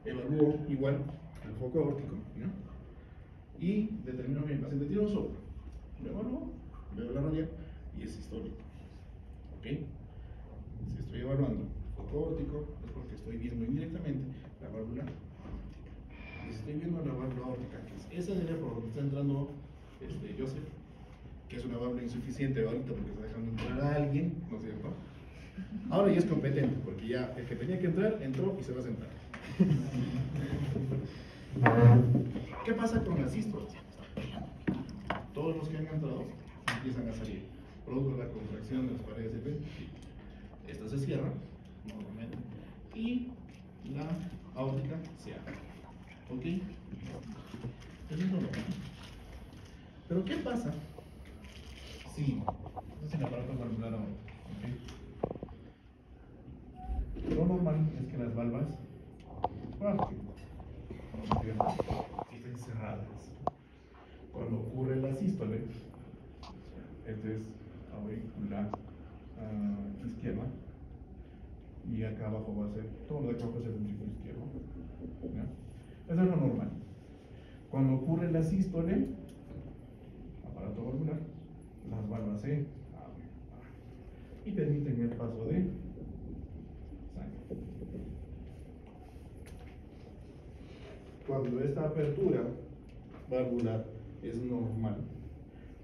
evalúo igual el foco aórtico, ¿no? Y determino que el paciente tiene un soplo. Lo evalúo, veo la radial y es histórico. ¿Ok? Si estoy evaluando foco aórtico es porque estoy viendo indirectamente la válvula. Y si estoy viendo la válvula aórtica, que es esa área por donde está entrando Joseph, que es una válvula insuficiente ahorita porque está dejando entrar a alguien, ¿no es cierto? Ahora ya es competente, porque ya el que tenía que entrar, entró y se va a sentar. ¿Qué pasa con las sístoles? Todos los que han entrado empiezan a salir, producto de la contracción de las paredes del ventriculo. Esta se cierra, normalmente, y la aórtica se abre. ¿Ok? Eso es lo normal. Pero ¿qué pasa si es el aparato valvular ahora? ¿Okay? Lo normal es que las valvas estén cerradas. Cuando ocurre la sístole, este es auricular izquierda, y acá abajo va a ser, todo lo de acá va a ser ventrículo izquierdo. ¿Ya? Eso es lo normal. Cuando ocurre la sístole, aparato valvular, las valvas se abren y permiten el paso de sangre. Cuando esta apertura valvular es normal,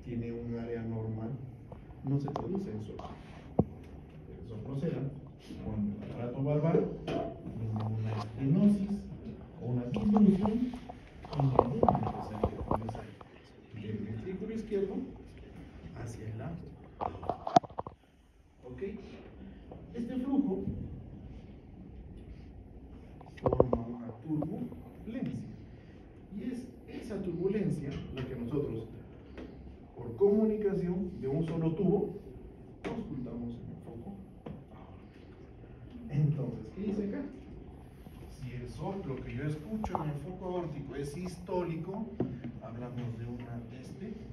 tiene un área normal, no se produce el soplo. El soplo se da cuando el aparato valvar tiene una estenosis o una disminución en el volumen que sale del ventrículo izquierdo hacia el lado. ¿Ok? Este flujo forma una turbulencia. Y es esa turbulencia la que nosotros, por comunicación de un solo tubo, auscultamos en el foco aórtico. Entonces, ¿qué dice acá? Si el soplo que yo escucho en el foco aórtico es sistólico, hablamos de una estenosis.